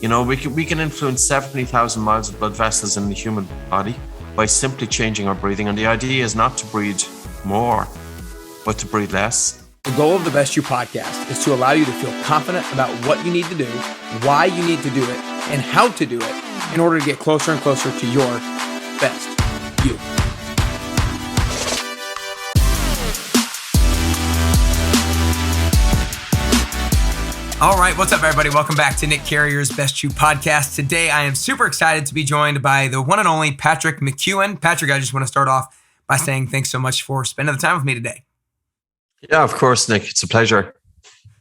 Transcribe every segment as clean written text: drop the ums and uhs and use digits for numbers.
We can influence 70,000 miles of blood vessels in the human body by simply changing our breathing. And the idea is not to breathe more, but to breathe less. The goal of the Best You podcast is to allow you to feel confident about what you need to do, why you need to do it, and how to do it in order to get closer and closer to your best you. All right, what's up, everybody? Welcome back to Nick Carrier's Best You podcast. Today, I am super excited to be joined by the one and only Patrick McKeown. Patrick, I just want to start off by saying thanks so much for spending the time with me today. Yeah, of course, Nick. It's a pleasure.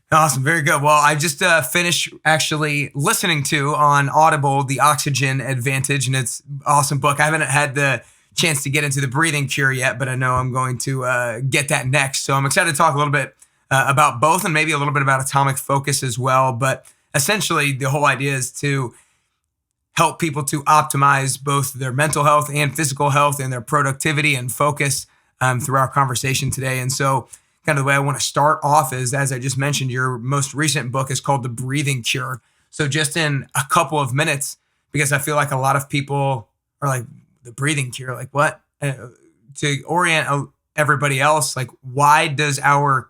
Awesome. Very good. Well, I just finished actually listening to on Audible, The Oxygen Advantage, and it's an awesome book. I haven't had the chance to get into the breathing cure yet, but I know I'm going to get that next. So I'm excited to talk a little bit about both and maybe a little bit about atomic focus as well. But essentially, the whole idea is to help people to optimize both their mental health and physical health and their productivity and focus through our conversation today. And so kind of the way I want to start off is, as I just mentioned, your most recent book is called The Breathing Cure. So just in a couple of minutes, because I feel like a lot of people are like, the breathing cure, like what? To orient everybody else, like why does our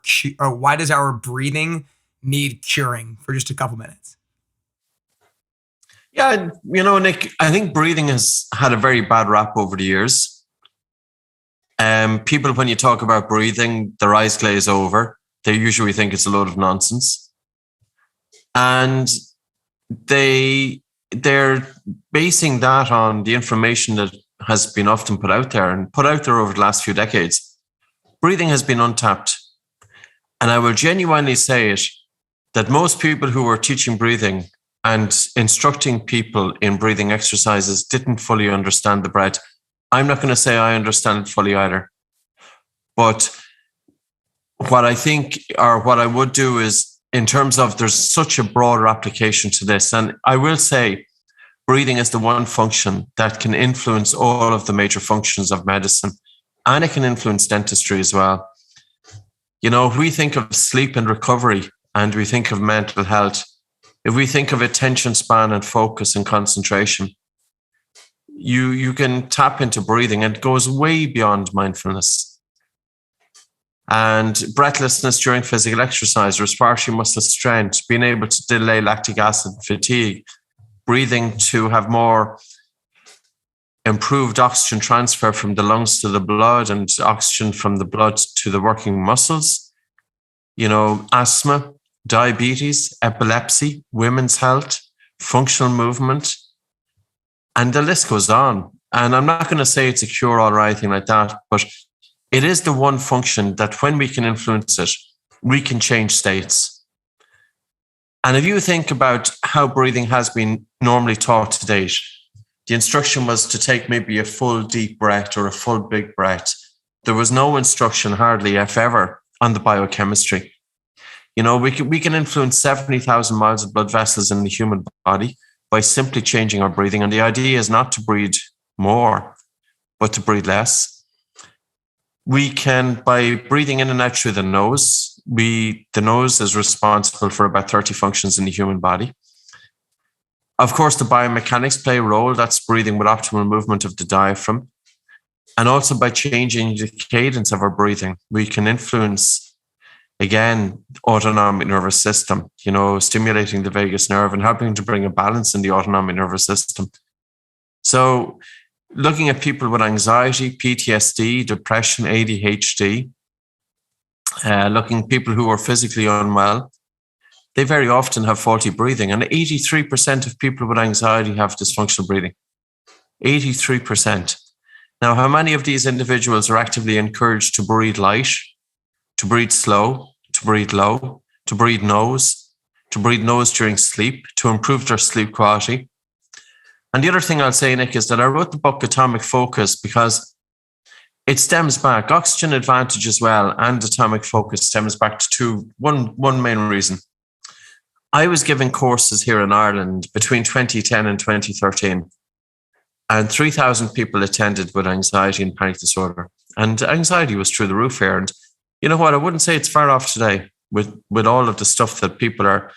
breathing need curing for just a couple minutes? Yeah, Nick, I think breathing has had a very bad rap over the years. People, when you talk about breathing, their eyes glaze over. They usually think it's a load of nonsense. And they're basing that on the information that has been often put out there over the last few decades. Breathing has been untapped. And I will genuinely say it, that most people who were teaching breathing and instructing people in breathing exercises didn't fully understand the breath. I'm not going to say I understand it fully either. But what I think, or what I would do is, in terms of there's such a broader application to this, and I will say breathing is the one function that can influence all of the major functions of medicine, and it can influence dentistry as well. If we think of sleep and recovery, and we think of mental health, if we think of attention span and focus and concentration, you can tap into breathing, and it goes way beyond mindfulness. And breathlessness during physical exercise, respiratory muscle strength, being able to delay lactic acid fatigue, breathing to have more improved oxygen transfer from the lungs to the blood and oxygen from the blood to the working muscles, asthma, diabetes, epilepsy, women's health, functional movement, and the list goes on. And I'm not going to say it's a cure-all or anything like that, but it is the one function that when we can influence it, we can change states. And if you think about how breathing has been normally taught to date, the instruction was to take maybe a full deep breath or a full big breath. There was no instruction, hardly if ever, on the biochemistry. We can influence 70,000 miles of blood vessels in the human body by simply changing our breathing. And the idea is not to breathe more, but to breathe less. We can, by breathing in and out through the nose, the nose is responsible for about 30 functions in the human body. Of course, the biomechanics play a role. That's breathing with optimal movement of the diaphragm. And also by changing the cadence of our breathing, we can influence, again, autonomic nervous system, stimulating the vagus nerve and helping to bring a balance in the autonomic nervous system. So looking at people with anxiety, PTSD, depression, ADHD, looking at people who are physically unwell, they very often have faulty breathing. And 83% of people with anxiety have dysfunctional breathing. 83%. Now, how many of these individuals are actively encouraged to breathe light, to breathe slow, to breathe low, to breathe nose during sleep, to improve their sleep quality? And the other thing I'll say, Nick, is that I wrote the book Atomic Focus because it stems back, Oxygen Advantage as well, and Atomic Focus stems back to one main reason. I was giving courses here in Ireland between 2010 and 2013, and 3,000 people attended with anxiety and panic disorder. And anxiety was through the roof here. And you know what? I wouldn't say it's far off today with all of the stuff that people are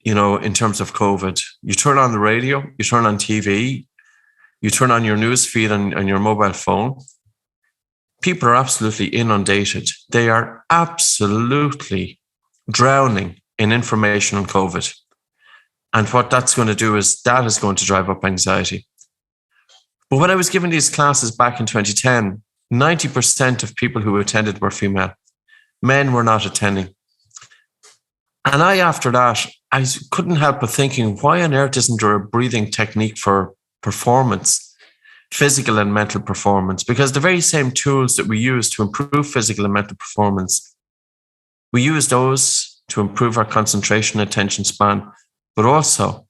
in terms of COVID. You turn on the radio, you turn on TV, you turn on your news feed on your mobile phone. People are absolutely inundated. They are absolutely drowning in information on COVID. And what that's going to do is that is going to drive up anxiety. But when I was giving these classes back in 2010, 90% of people who attended were female. Men were not attending. And after that, I couldn't help but thinking, why on earth isn't there a breathing technique for performance, physical and mental performance? Because the very same tools that we use to improve physical and mental performance, we use those to improve our concentration, attention span, but also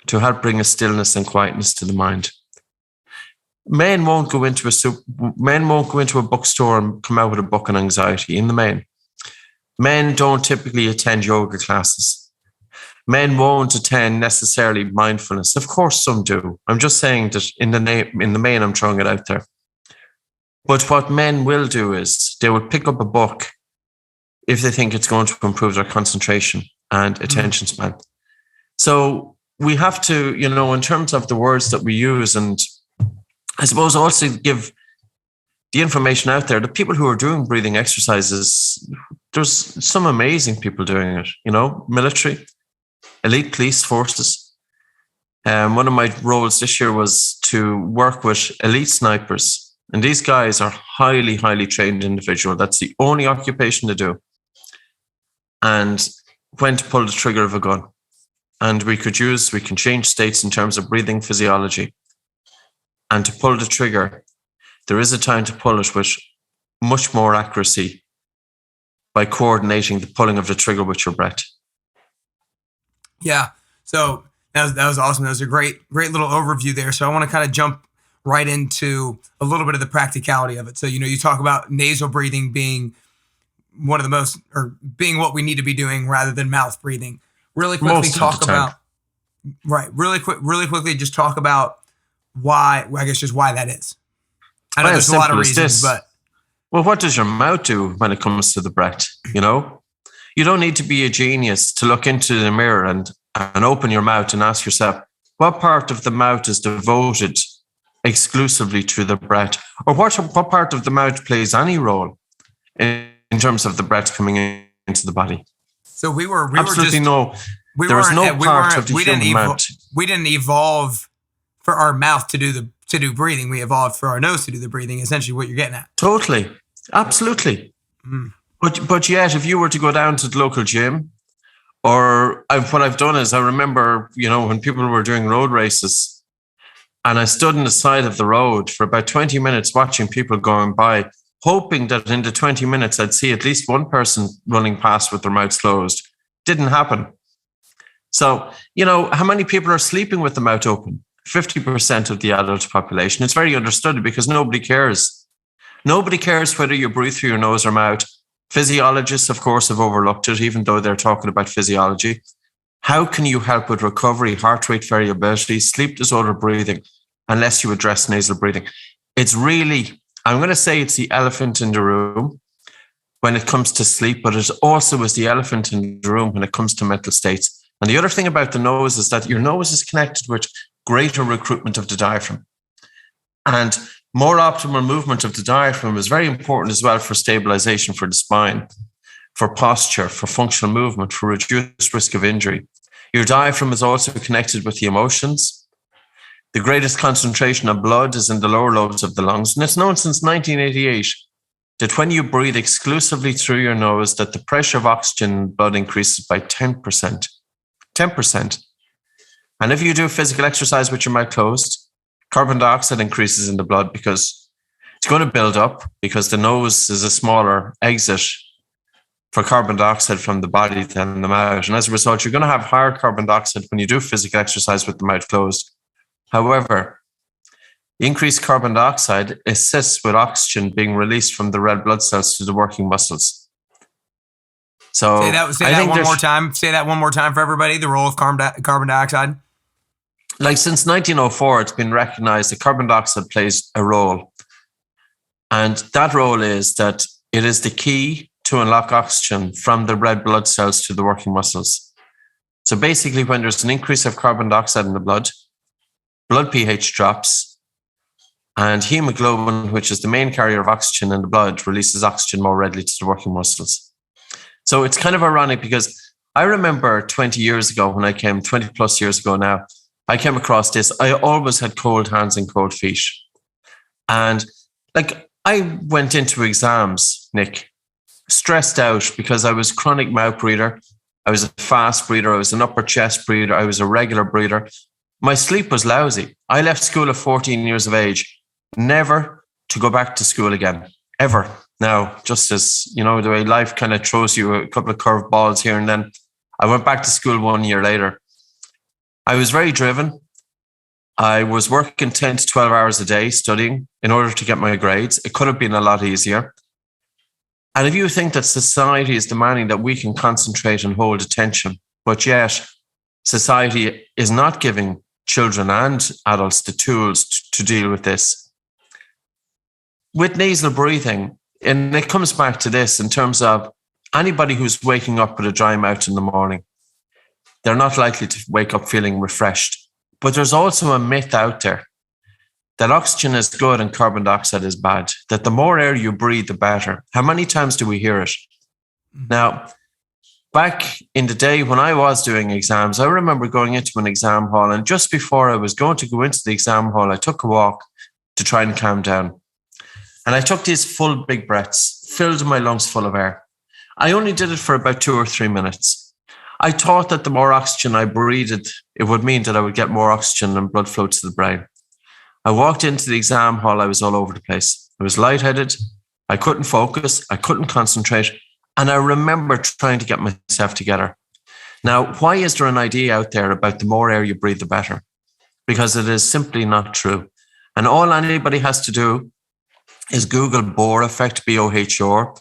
to help bring a stillness and quietness to the mind. Men won't go into a bookstore and come out with a book on anxiety in the main. Men don't typically attend yoga classes. Men won't attend necessarily mindfulness. Of course, some do. I'm just saying that in the main, I'm throwing it out there. But what men will do is they will pick up a book if they think it's going to improve their concentration and attention span. So we have to, in terms of the words that we use, and I suppose also give the information out there, the people who are doing breathing exercises, there's some amazing people doing it, military, elite police forces. One of my roles this year was to work with elite snipers. And these guys are highly, highly trained individuals. That's the only occupation they do. And when to pull the trigger of a gun. And we can change states in terms of breathing physiology. And to pull the trigger, there is a time to pull it with much more accuracy by coordinating the pulling of the trigger with your breath. Yeah. So that was awesome. That was a great little overview there. So I want to kind of jump right into a little bit of the practicality of it. So, you talk about nasal breathing being one of the most, or being what we need to be doing rather than mouth breathing. Really quickly really quickly just talk about why that is. I know there's a lot of reasons, but. Well, what does your mouth do when it comes to the breath? You don't need to be a genius to look into the mirror and open your mouth and ask yourself, what part of the mouth is devoted exclusively to the breath? Or what part of the mouth plays any role in terms of the breath coming into the body? So there was no part of the human mouth. We didn't evolve for our mouth to do breathing. We evolved for our nose to do the breathing, essentially what you're getting at. Totally. Absolutely. Mm. But yet, if you were to go down to the local gym, what I've done is I remember, when people were doing road races and I stood on the side of the road for about 20 minutes watching people going by, hoping that in the 20 minutes I'd see at least one person running past with their mouths closed. Didn't happen. So, how many people are sleeping with the mouth open? 50% of the adult population. It's very understood because nobody cares. Nobody cares whether you breathe through your nose or mouth. Physiologists, of course, have overlooked it, even though they're talking about physiology. How can you help with recovery, heart rate variability, sleep disorder breathing, unless you address nasal breathing? It's really, I'm going to say it's the elephant in the room when it comes to sleep, but it also is the elephant in the room when it comes to mental states. And the other thing about the nose is that your nose is connected with greater recruitment of the diaphragm. And more optimal movement of the diaphragm is very important as well for stabilization for the spine, for posture, for functional movement, for reduced risk of injury. Your diaphragm is also connected with the emotions. The greatest concentration of blood is in the lower lobes of the lungs. And it's known since 1988 that when you breathe exclusively through your nose, that the pressure of oxygen in blood increases by 10%. 10%. And if you do physical exercise with your mouth closed, carbon dioxide increases in the blood because it's going to build up, because the nose is a smaller exit for carbon dioxide from the body than the mouth. And as a result, you're going to have higher carbon dioxide when you do physical exercise with the mouth closed. However, increased carbon dioxide assists with oxygen being released from the red blood cells to the working muscles. So say that one more time. Say that one more time for everybody. The role of carbon dioxide. Like since 1904, it's been recognized that carbon dioxide plays a role. And that role is that it is the key to unlock oxygen from the red blood cells to the working muscles. So basically, when there's an increase of carbon dioxide in the blood pH drops, and hemoglobin, which is the main carrier of oxygen in the blood, releases oxygen more readily to the working muscles. So it's kind of ironic because I remember 20 years ago when I came, 20 plus years ago now, I came across this. I always had cold hands and cold feet. And like I went into exams, Nick, stressed out because I was chronic mouth breather. I was a fast breather. I was an upper chest breather. I was a regular breather. My sleep was lousy. I left school at 14 years of age, never to go back to school again, ever. Now, just as, the way life kind of throws you a couple of curved balls here and then, I went back to school 1 year later. I was very driven. I was working 10 to 12 hours a day studying in order to get my grades. It could have been a lot easier. And if you think that society is demanding that we can concentrate and hold attention, but yet society is not giving children and adults the tools to deal with this. With nasal breathing, and it comes back to this in terms of anybody who's waking up with a dry mouth in the morning, they're not likely to wake up feeling refreshed. But there's also a myth out there that oxygen is good and carbon dioxide is bad, that the more air you breathe, the better. How many times do we hear it? Now, back in the day when I was doing exams, I remember going into an exam hall, and just before I was going to go into the exam hall, I took a walk to try and calm down. And I took these full big breaths, filled my lungs full of air. I only did it for about 2 or 3 minutes. I thought that the more oxygen I breathed, it would mean that I would get more oxygen and blood flow to the brain. I walked into the exam hall, I was all over the place. I was lightheaded, I couldn't focus, I couldn't concentrate, and I remember trying to get myself together. Now, why is there an idea out there about the more air you breathe, the better? Because it is simply not true. And all anybody has to do is Google Bohr effect, BOHR,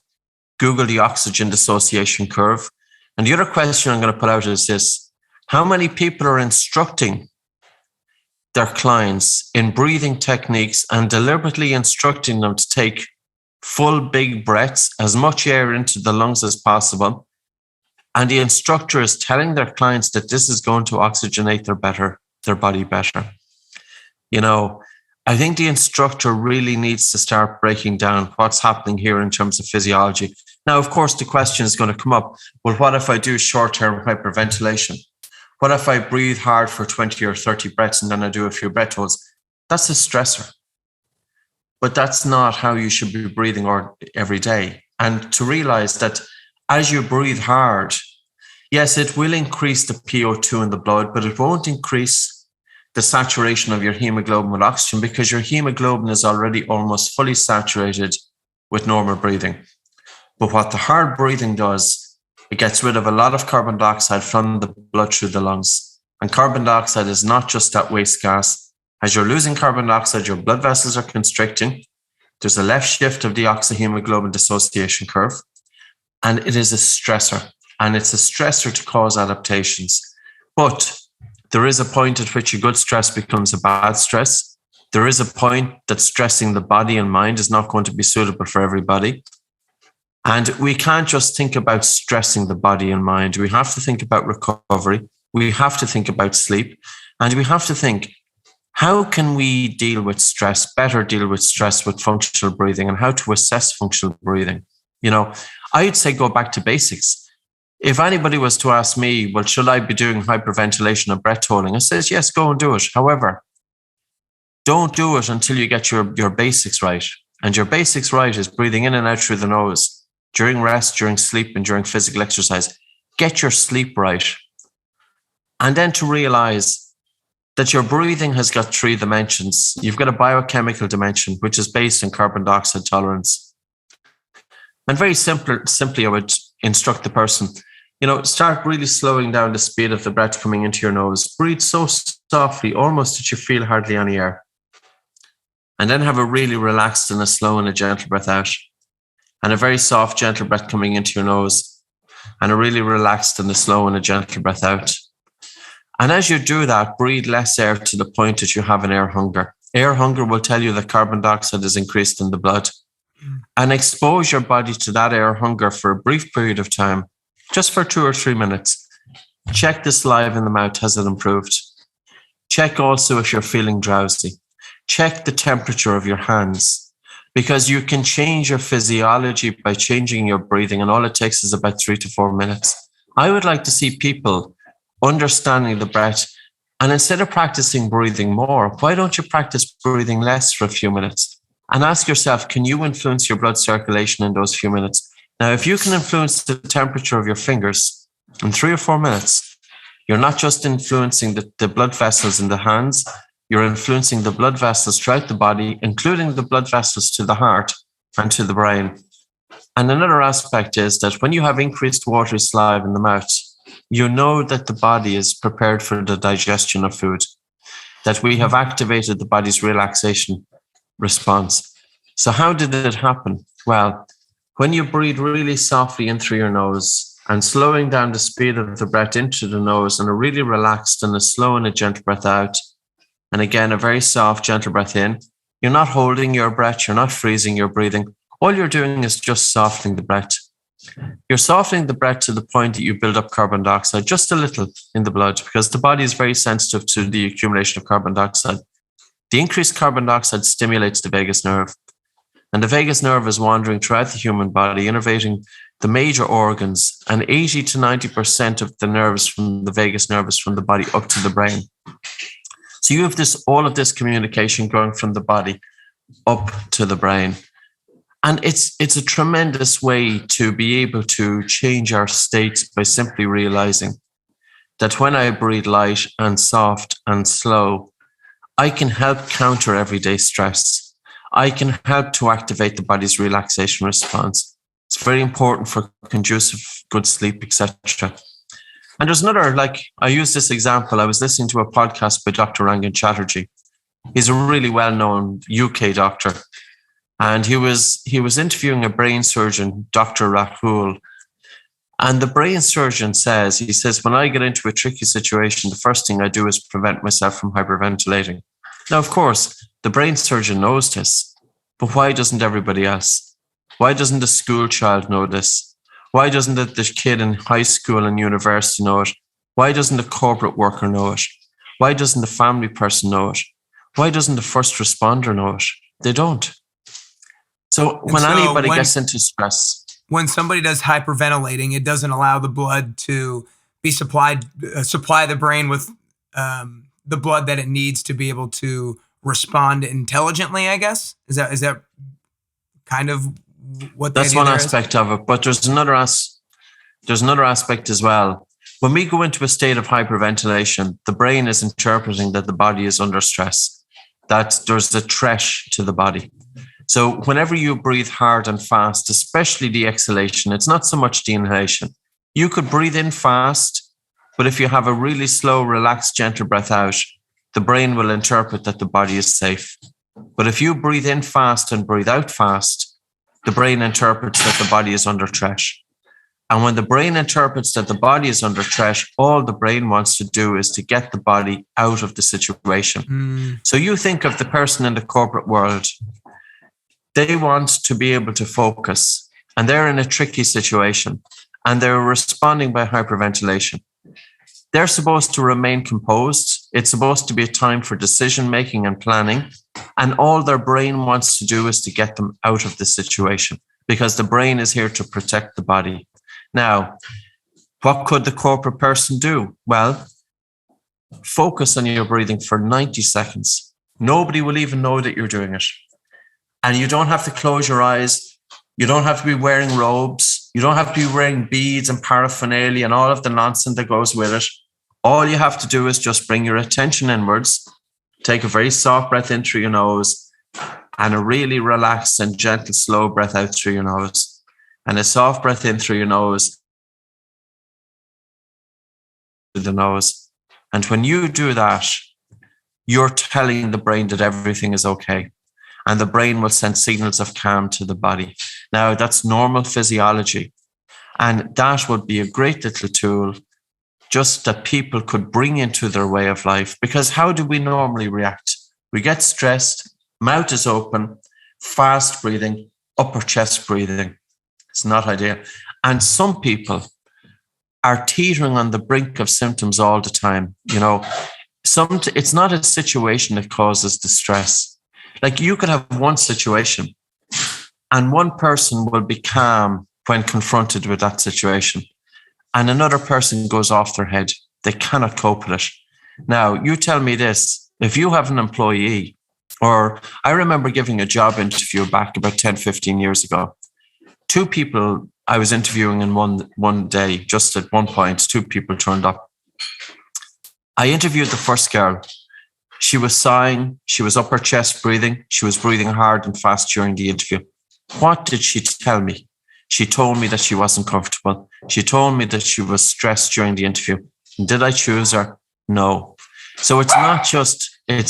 Google the oxygen dissociation curve. And the other question I'm going to put out is this: how many people are instructing their clients in breathing techniques and deliberately instructing them to take full big breaths, as much air into the lungs as possible? And the instructor is telling their clients that this is going to oxygenate their body better. I think the instructor really needs to start breaking down what's happening here in terms of physiology. Now, of course, the question is going to come up, well, what if I do short-term hyperventilation? What if I breathe hard for 20 or 30 breaths and then I do a few breath holds? That's a stressor. But that's not how you should be breathing every day. And to realize that as you breathe hard, yes, it will increase the PO2 in the blood, but it won't increase the saturation of your hemoglobin with oxygen, because your hemoglobin is already almost fully saturated with normal breathing. But what the hard breathing does, it gets rid of a lot of carbon dioxide from the blood through the lungs. And carbon dioxide is not just that waste gas. As you're losing carbon dioxide, your blood vessels are constricting. There's a left shift of the oxyhemoglobin dissociation curve. And it is a stressor. And it's a stressor to cause adaptations. But there is a point at which a good stress becomes a bad stress. There is a point that stressing the body and mind is not going to be suitable for everybody. And we can't just think about stressing the body and mind. We have to think about recovery. We have to think about sleep. And we have to think, how can we deal with stress, better deal with stress with functional breathing, and how to assess functional breathing? I'd say go back to basics. If anybody was to ask me, well, should I be doing hyperventilation and breath holding? I says, yes, go and do it. However, don't do it until you get your basics right. And your basics right is breathing in and out through the nose during rest, during sleep, and during physical exercise. Get your sleep right. And then to realize that your breathing has got 3 dimensions. You've got a biochemical dimension, which is based on carbon dioxide tolerance. And very simply, I would instruct the person, start really slowing down the speed of the breath coming into your nose. Breathe so softly, almost that you feel hardly any air. And then have a really relaxed and a slow and a gentle breath out. And a very soft, gentle breath coming into your nose. And a really relaxed and a slow and a gentle breath out. And as you do that, breathe less air to the point that you have an air hunger. Air hunger will tell you that carbon dioxide is increased in the blood. And expose your body to that air hunger for a brief period of time, just for 2 or 3 minutes. Check the saliva in the mouth. Has it improved? Check also if you're feeling drowsy. Check the temperature of your hands, because you can change your physiology by changing your breathing, and all it takes is about 3 to 4 minutes. I would like to see people understanding the breath, and instead of practicing breathing more, why don't you practice breathing less for a few minutes? And ask yourself, can you influence your blood circulation in those few minutes? Now, if you can influence the temperature of your fingers in 3 or 4 minutes, you're not just influencing the blood vessels in the hands, you're influencing the blood vessels throughout the body, including the blood vessels to the heart and to the brain. And another aspect is that when you have increased watery saliva in the mouth, you know that the body is prepared for the digestion of food, that we have activated the body's relaxation response. So how did it happen? Well, when you breathe really softly in through your nose and slowing down the speed of the breath into the nose and a really relaxed and a slow and a gentle breath out, and again, a very soft, gentle breath in, you're not holding your breath, you're not freezing your breathing. All you're doing is just softening the breath. You're softening the breath to the point that you build up carbon dioxide just a little in the blood, because the body is very sensitive to the accumulation of carbon dioxide. The increased carbon dioxide stimulates the vagus nerve, and the vagus nerve is wandering throughout the human body, innervating the major organs, and 80 to 90% of the nerves from the vagus nerve is from the body up to the brain. So you have all of this communication going from the body up to the brain. And it's a tremendous way to be able to change our states by simply realizing that when I breathe light and soft and slow, I can help counter everyday stress. I can help to activate the body's relaxation response. It's very important for conducive, good sleep, etc. And there's another, I use this example. I was listening to a podcast by Dr. Rangan Chatterjee. He's a really well-known UK doctor. And he was interviewing a brain surgeon, Dr. Rahul. And the brain surgeon says, when I get into a tricky situation, the first thing I do is prevent myself from hyperventilating. Now, of course, the brain surgeon knows this, but why doesn't everybody else? Why doesn't the school child know this? Why doesn't the kid in high school and university know it? Why doesn't the corporate worker know it? Why doesn't the family person know it? Why doesn't the first responder know it? They don't. So when anybody gets into stress, when somebody does hyperventilating, it doesn't allow the blood to be supply the brain with the blood that it needs to be able to respond intelligently, I guess. Is that kind of what that's one aspect of it? But there's another aspect as well. When we go into a state of hyperventilation, the brain is interpreting that the body is under stress, that there's a threat to the body. So whenever you breathe hard and fast, especially the exhalation, it's not so much the inhalation. You could breathe in fast, but if you have a really slow, relaxed, gentle breath out, the brain will interpret that the body is safe. But if you breathe in fast and breathe out fast, the brain interprets that the body is under threat. And when the brain interprets that the body is under threat, all the brain wants to do is to get the body out of the situation. So you think of the person in the corporate world. They want to be able to focus, and they're in a tricky situation, and they're responding by hyperventilation. They're supposed to remain composed. It's supposed to be a time for decision-making and planning, and all their brain wants to do is to get them out of the situation, because the brain is here to protect the body. Now, what could the corporate person do? Well, focus on your breathing for 90 seconds. Nobody will even know that you're doing it. And you don't have to close your eyes. You don't have to be wearing robes. You don't have to be wearing beads and paraphernalia and all of the nonsense that goes with it. All you have to do is just bring your attention inwards, take a very soft breath in through your nose, and a really relaxed and gentle, slow breath out through your nose. And a soft breath in through your nose, through the nose. And when you do that, you're telling the brain that everything is okay. And the brain will send signals of calm to the body. Now, that's normal physiology. And that would be a great little tool just that people could bring into their way of life. Because how do we normally react? We get stressed, mouth is open, fast breathing, upper chest breathing. It's not ideal. And some people are teetering on the brink of symptoms all the time. It's not a situation that causes distress. Like, you could have one situation and one person will be calm when confronted with that situation, and another person goes off their head. They cannot cope with it. Now, you tell me this, if you have an employee, or I remember giving a job interview back about 10, 15 years ago. 2 people I was interviewing in one day, just at one point, 2 people turned up. I interviewed the first girl. She was sighing. She was upper chest breathing. She was breathing hard and fast during the interview. What did she tell me? She told me that she wasn't comfortable. She told me that she was stressed during the interview. Did I choose her? No. So it's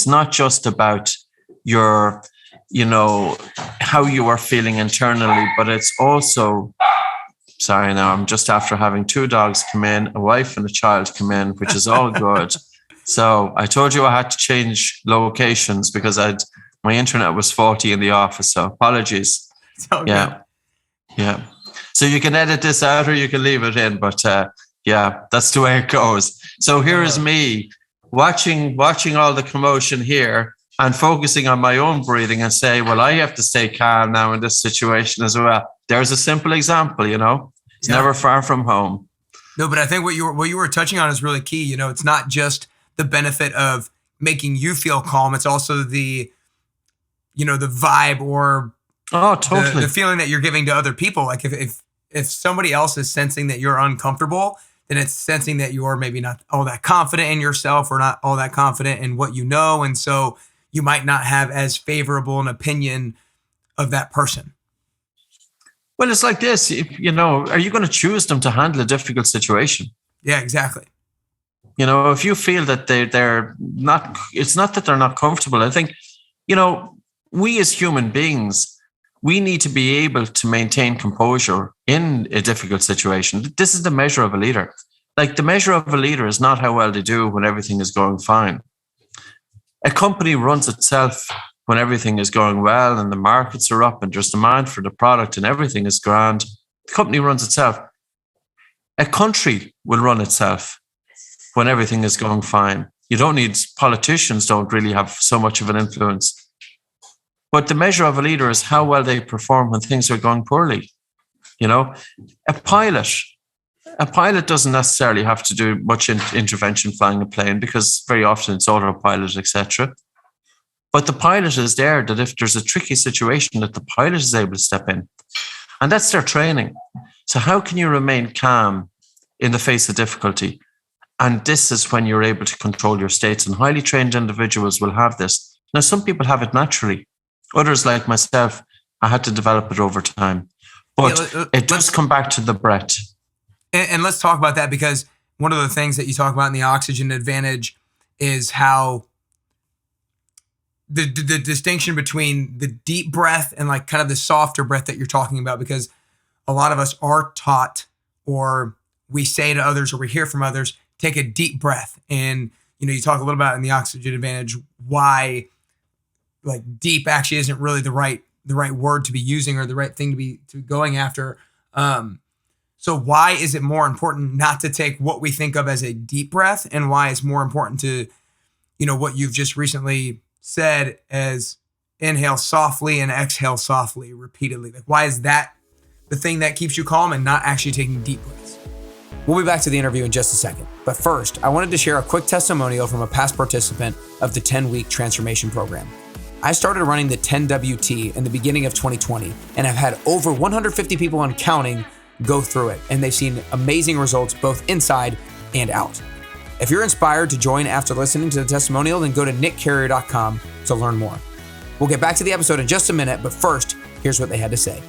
not just about your, how you are feeling internally, but it's also, sorry, now I'm just after having 2 dogs come in, a wife and a child come in, which is all good. So I told you I had to change locations because my internet was faulty in the office. So apologies. Yeah. So you can edit this out or you can leave it in, but that's the way it goes. So here is me watching all the commotion here and focusing on my own breathing and say, well, I have to stay calm now in this situation as well. There's a simple example, it's never far from home. No, but I think what you were touching on is really key. It's not just the benefit of making you feel calm. It's also the vibe or totally the feeling that you're giving to other people. Like if somebody else is sensing that you're uncomfortable, then it's sensing that you're maybe not all that confident in yourself or not all that confident in what you know. And so you might not have as favorable an opinion of that person. Well, it's like this, are you going to choose them to handle a difficult situation? Yeah, exactly. If you feel that they're not, it's not that they're not comfortable. I think, we as human beings, we need to be able to maintain composure in a difficult situation. This is the measure of a leader. Like, the measure of a leader is not how well they do when everything is going fine. A company runs itself when everything is going well and the markets are up and there's demand for the product and everything is grand. The company runs itself. A country will run itself when everything is going fine. Politicians don't really have so much of an influence. But the measure of a leader is how well they perform when things are going poorly. A pilot doesn't necessarily have to do much intervention flying a plane because very often it's autopilot, etc. But the pilot is there that if there's a tricky situation, that the pilot is able to step in. And that's their training. So how can you remain calm in the face of difficulty? And this is when you're able to control your states. And highly trained individuals will have this. Now, some people have it naturally. Others, like myself, I had to develop it over time. But it does come back to the breath. And let's talk about that, because one of the things that you talk about in the oxygen advantage is how the distinction between the deep breath and like kind of the softer breath that you're talking about, because a lot of us are taught, or we say to others, or we hear from others, take a deep breath. And, you talk a little about in the oxygen advantage, why like deep actually isn't really the right word to be using or the right thing to be going after. So why is it more important not to take what we think of as a deep breath, and why it's more important to, what you've just recently said as inhale softly and exhale softly repeatedly? Like, why is that the thing that keeps you calm and not actually taking deep breaths? We'll be back to the interview in just a second. But first, I wanted to share a quick testimonial from a past participant of the 10-week transformation program. I started running the 10WT in the beginning of 2020, and I've had over 150 people and counting go through it, and they've seen amazing results both inside and out. If you're inspired to join after listening to the testimonial, then go to nickcarrier.com to learn more. We'll get back to the episode in just a minute, but first, here's what they had to say.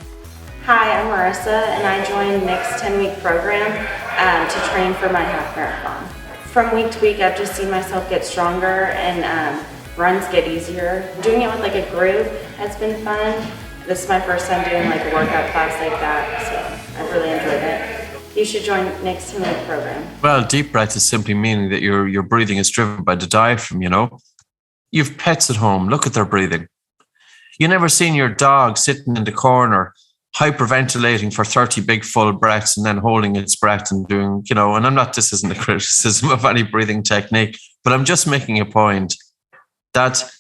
Hi, I'm Marissa, and I joined Nick's 10-week program to train for my half marathon. From week to week, I've just seen myself get stronger and runs get easier. Doing it with like a group has been fun. This is my first time doing like a workout class like that, so I've really enjoyed it. You should join Nick's 10-week program. Well, deep breath is simply meaning that your breathing is driven by the diaphragm, You've pets at home, look at their breathing. You never seen your dog sitting in the corner, hyperventilating for 30 big full breaths and then holding its breath and doing, and this isn't a criticism of any breathing technique, but I'm just making a point that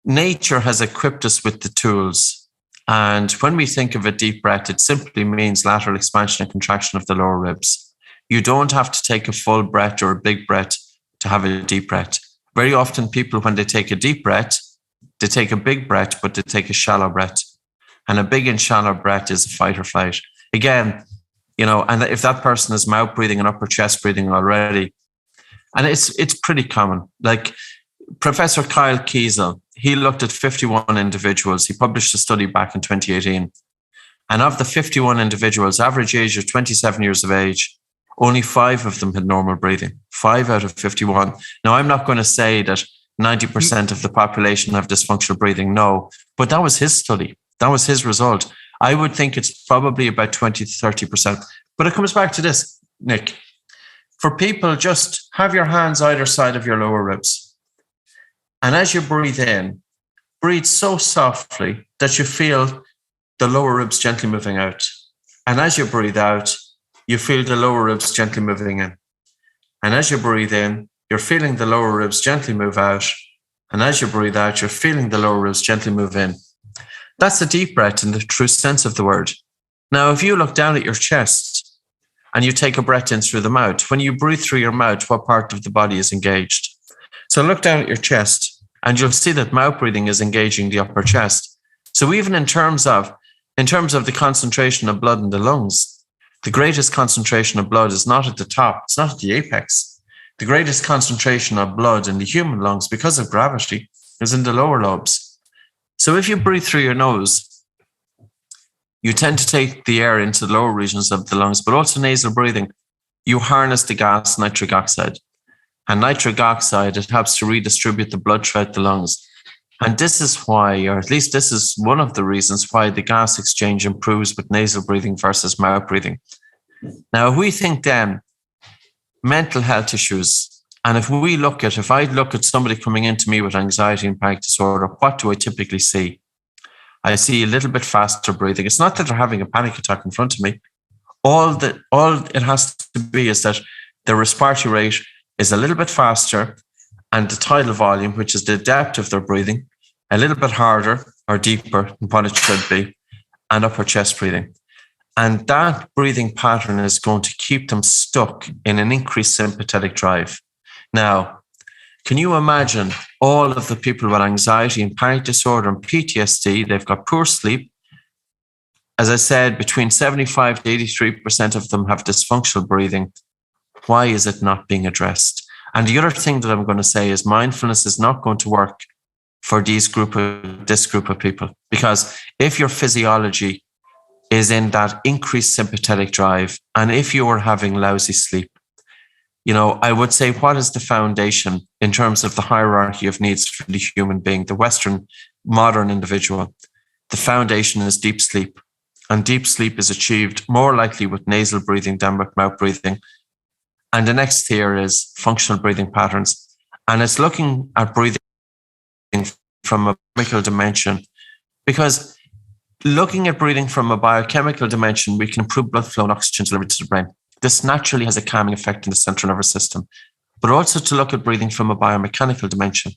nature has equipped us with the tools. And when we think of a deep breath, it simply means lateral expansion and contraction of the lower ribs. You don't have to take a full breath or a big breath to have a deep breath. Very often people, when they take a deep breath, they take a big breath, but they take a shallow breath. And a big and shallow breath is fight or flight. Again, and if that person is mouth breathing and upper chest breathing already, and it's pretty common. Like Professor Kyle Kiesel, he looked at 51 individuals. He published a study back in 2018. And of the 51 individuals, average age of 27 years of age, only 5 of them had normal breathing. 5 out of 51. Now, I'm not going to say that 90% of the population have dysfunctional breathing. No, but that was his study. That was his result. I would think it's probably about 20 to 30%. But it comes back to this, Nick. For people, just have your hands either side of your lower ribs. And as you breathe in, breathe so softly that you feel the lower ribs gently moving out. And as you breathe out, you feel the lower ribs gently moving in. And as you breathe in, you're feeling the lower ribs gently move out. And as you breathe out, you're feeling the lower ribs gently move in. That's a deep breath in the true sense of the word. Now, if you look down at your chest and you take a breath in through the mouth, when you breathe through your mouth, what part of the body is engaged? So look down at your chest and you'll see that mouth breathing is engaging the upper chest. So even in terms of the concentration of blood in the lungs, the greatest concentration of blood is not at the top, it's not at the apex. The greatest concentration of blood in the human lungs, because of gravity, is in the lower lobes. So if you breathe through your nose, you tend to take the air into the lower regions of the lungs, but also nasal breathing. You harness the gas nitric oxide. And nitric oxide, it helps to redistribute the blood throughout the lungs. And this is why, or at least this is one of the reasons why the gas exchange improves with nasal breathing versus mouth breathing. Now, if we think then mental health issues, and if I look at somebody coming into me with anxiety and panic disorder, what do I typically see? I see a little bit faster breathing. It's not that they're having a panic attack in front of me. All it has to be is that the respiratory rate is a little bit faster and the tidal volume, which is the depth of their breathing, a little bit harder or deeper than what it should be, and upper chest breathing. And that breathing pattern is going to keep them stuck in an increased sympathetic drive. Now, can you imagine all of the people with anxiety and panic disorder and PTSD? They've got poor sleep. As I said, between 75 to 83% of them have dysfunctional breathing. Why is it not being addressed? And the other thing that I'm going to say is mindfulness is not going to work for this group of people, because if your physiology is in that increased sympathetic drive, and if you are having lousy sleep, I would say, what is the foundation in terms of the hierarchy of needs for the human being, the Western modern individual? The foundation is deep sleep. And deep sleep is achieved more likely with nasal breathing than with mouth breathing. And the next tier is functional breathing patterns. And it's looking at breathing from a biochemical dimension, because looking at breathing from a biochemical dimension, we can improve blood flow and oxygen delivery to the brain. This naturally has a calming effect in the central nervous system, but also to look at breathing from a biomechanical dimension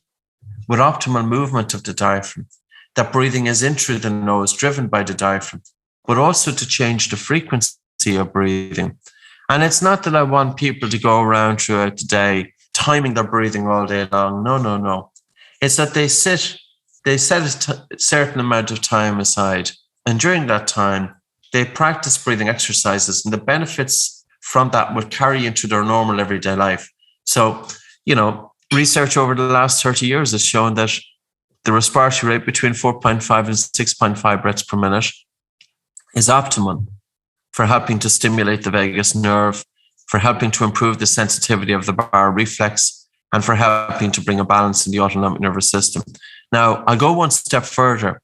with optimal movement of the diaphragm, that breathing is in through the nose, driven by the diaphragm, but also to change the frequency of breathing. And it's not that I want people to go around throughout the day timing their breathing all day long. No. It's that they set a certain amount of time aside, and during that time, they practice breathing exercises, and the benefits from that would carry into their normal everyday life. So, research over the last 30 years has shown that the respiratory rate between 4.5 and 6.5 breaths per minute is optimum for helping to stimulate the vagus nerve, for helping to improve the sensitivity of the bar reflex, and for helping to bring a balance in the autonomic nervous system. Now, I'll go one step further.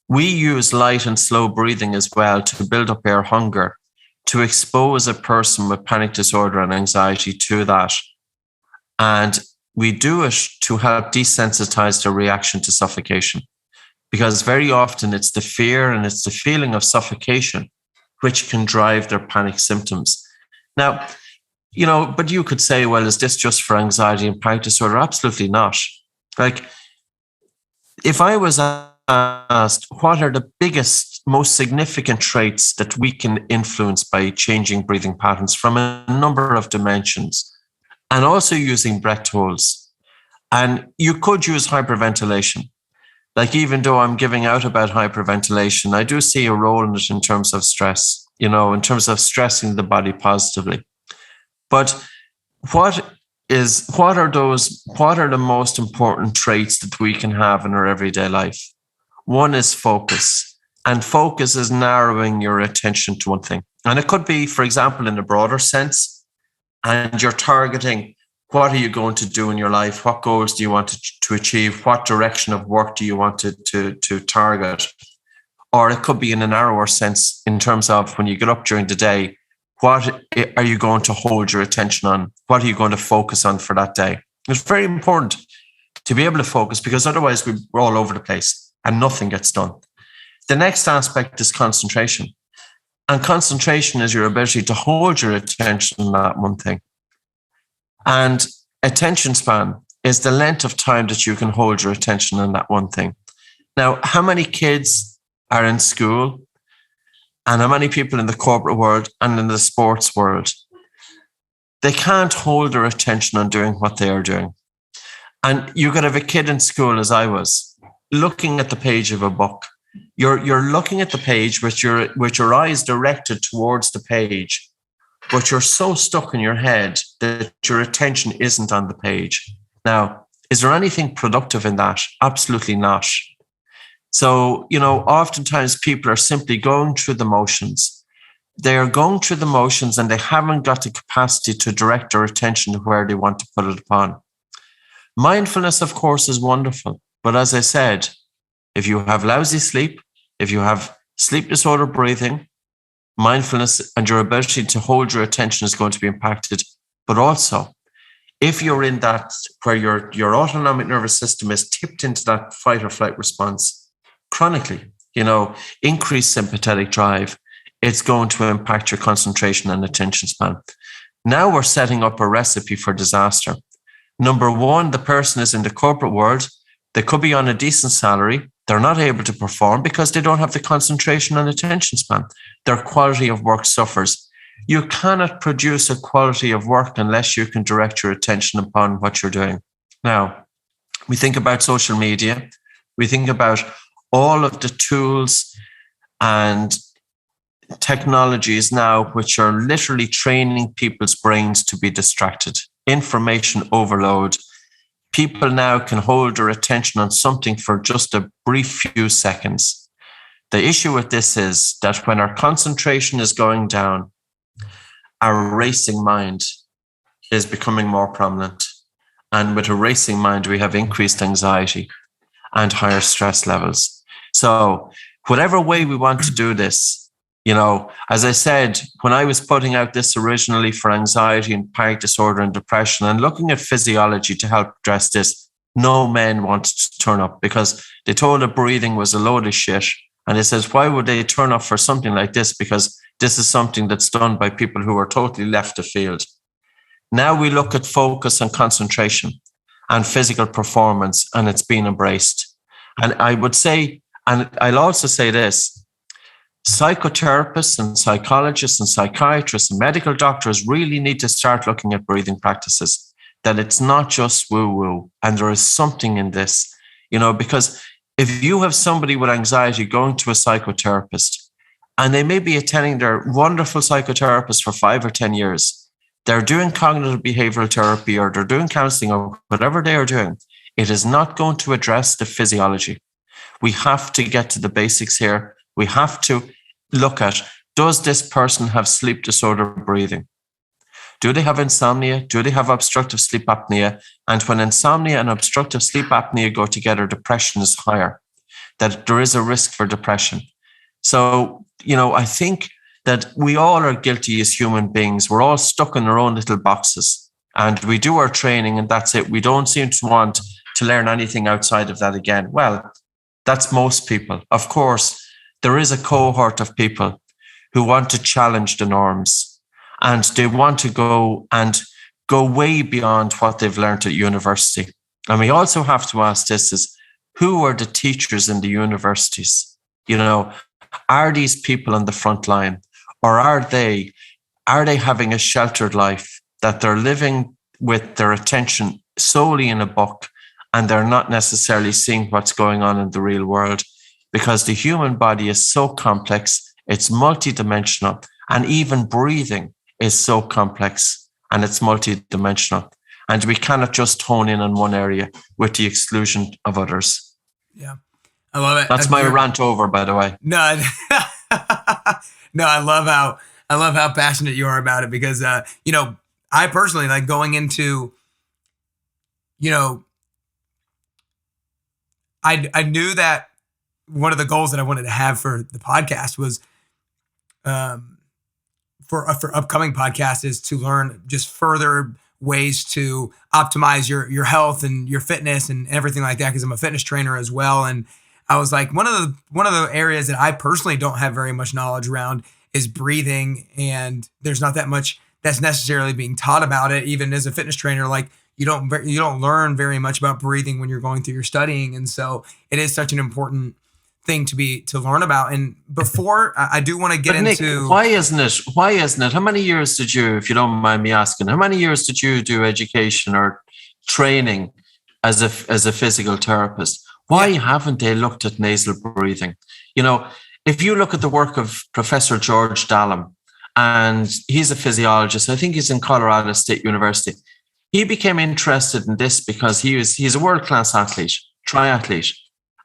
We use light and slow breathing as well to build up air hunger, to expose a person with panic disorder and anxiety to that. And we do it to help desensitize their reaction to suffocation. because very often it's the fear and it's the feeling of suffocation which can drive their panic symptoms. Now, but you could say, well, is this just for anxiety and panic disorder? Absolutely not. Like, if I was asked, what are the biggest, most significant traits that we can influence by changing breathing patterns from a number of dimensions, and also using breath holds? And you could use hyperventilation. Like, even though I'm giving out about hyperventilation, I do see a role in it in terms of stress, in terms of stressing the body positively. But what are the most important traits that we can have in our everyday life? One is focus. And focus is narrowing your attention to one thing. And it could be, for example, in a broader sense, and you're targeting, what are you going to do in your life? What goals do you want to achieve? What direction of work do you want to target? Or it could be in a narrower sense in terms of when you get up during the day, what are you going to hold your attention on? What are you going to focus on for that day? It's very important to be able to focus, because otherwise we're all over the place and nothing gets done. The next aspect is concentration. And concentration is your ability to hold your attention on that one thing. And attention span is the length of time that you can hold your attention on that one thing. Now, how many kids are in school, and how many people in the corporate world and in the sports world, they can't hold their attention on doing what they are doing? And you could have a kid in school, as I was, looking at the page of a book. You're looking at the page with your eyes directed towards the page, but you're so stuck in your head that your attention isn't on the page. Now, is there anything productive in that? Absolutely not. So, oftentimes people are simply going through the motions. They are going through the motions and they haven't got the capacity to direct their attention to where they want to put it upon. Mindfulness, of course, is wonderful. But as I said, if you have lousy sleep, if you have sleep disorder breathing, mindfulness and your ability to hold your attention is going to be impacted. But also, if you're in that where your autonomic nervous system is tipped into that fight or flight response chronically, increased sympathetic drive, it's going to impact your concentration and attention span. Now we're setting up a recipe for disaster. Number one, the person is in the corporate world. They could be on a decent salary. They're not able to perform because they don't have the concentration and attention span. Their quality of work suffers. You cannot produce a quality of work unless you can direct your attention upon what you're doing. Now, we think about social media. We think about all of the tools and technologies now which are literally training people's brains to be distracted. Information overload. People now can hold their attention on something for just a brief few seconds. The issue with this is that when our concentration is going down, our racing mind is becoming more prominent. And with a racing mind, we have increased anxiety and higher stress levels. So whatever way we want to do this, as I said, when I was putting out this originally for anxiety and panic disorder and depression and looking at physiology to help address this, no men wanted to turn up because they told that breathing was a load of shit. And they says, why would they turn up for something like this? Because this is something that's done by people who are totally left of field. Now we look at focus and concentration and physical performance, and it's been embraced. And I would say, and I'll also say this, psychotherapists and psychologists and psychiatrists and medical doctors really need to start looking at breathing practices, that it's not just woo-woo, and there is something in this, because if you have somebody with anxiety going to a psychotherapist, and they may be attending their wonderful psychotherapist for 5 or 10 years, they're doing cognitive behavioral therapy or they're doing counseling or whatever they are doing, it is not going to address the physiology. We have to get to the basics here. We have to look at, does this person have sleep disorder breathing? Do they have insomnia? Do they have obstructive sleep apnea? And when insomnia and obstructive sleep apnea go together, depression is higher, that there is a risk for depression. So, I think that we all are guilty as human beings. We're all stuck in our own little boxes and we do our training and that's it. We don't seem to want to learn anything outside of that again. Well, That's most people. Of course, there is a cohort of people who want to challenge the norms, and they want to go way beyond what they've learned at university. And we also have to ask this is, who are the teachers in the universities? You know, are these people on the front line, or are they having a sheltered life that they're living with their attention solely in a book, and they're not necessarily seeing what's going on in the real world? Because the human body is so complex, it's multidimensional, and even breathing is so complex and it's multidimensional. And we cannot just hone in on one area with the exclusion of others. Yeah, I love it. That's my rant over, by the way. No, no, I love how passionate you are about it, because you know, I personally like going into, you know, I knew that one of the goals that I wanted to have for the podcast was, for upcoming podcasts, is to learn just further ways to optimize your health and your fitness and everything like that, because I'm a fitness trainer as well. And I was like, one of the areas that I personally don't have very much knowledge around is breathing, and there's not that much that's necessarily being taught about it. Even as a fitness trainer, like you don't learn very much about breathing when you're going through your studying, and so it is such an important thing to learn about. And before I do want to get into, why isn't it? How many years did you, if you don't mind me asking, how many years did you do education or training as a physical therapist? Why haven't they looked at nasal breathing? You know, if you look at the work of Professor George Dallam, and he's a physiologist, I think he's in Colorado State University. He became interested in this because he's a world-class athlete, triathlete,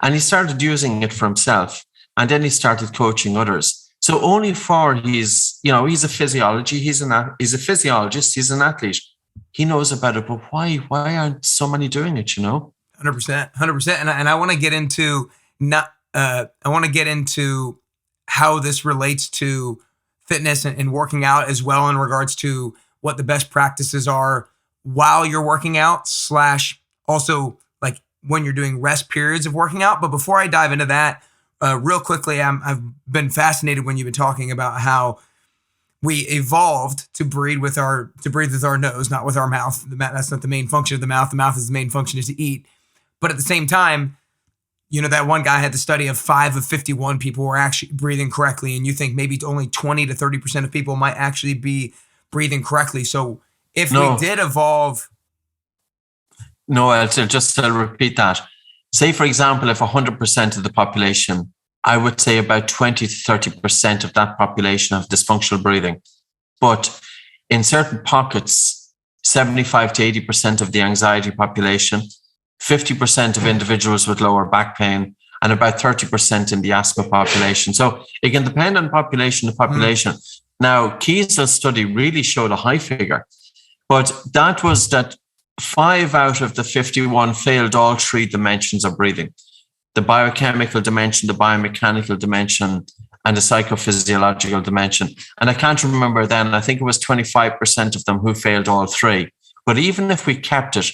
and he started using it for himself, and then he started coaching others. So only for he's a physiologist, he's an athlete. He knows about it, but why aren't so many doing it? You know, 100%, and I want to get into how this relates to fitness and working out as well, in regards to what the best practices are while you're working out, / also like when you're doing rest periods of working out. But before I dive into that, real quickly, I've been fascinated when you've been talking about how we evolved to breathe with our nose, not with our mouth. That's not the main function of the mouth. The mouth is the main function, is to eat. But at the same time, you know, that one guy had the study of 5 of 51 people were actually breathing correctly, and you think maybe only 20 to 30% of people might actually be breathing correctly. So if we did evolve... No, I'll repeat that. Say, for example, if 100% of the population, I would say about 20 to 30% of that population have dysfunctional breathing. But in certain pockets, 75 to 80% of the anxiety population, 50% of individuals with lower back pain, and about 30% in the asthma population. So it can depend on population to population. Now, Kiesel's study really showed a high figure, but that was that 5 out of the 51 failed all 3 dimensions of breathing: the biochemical dimension, the biomechanical dimension, and the psychophysiological dimension. And I can't remember then, I think it was 25% of them who failed all 3. But even if we kept it,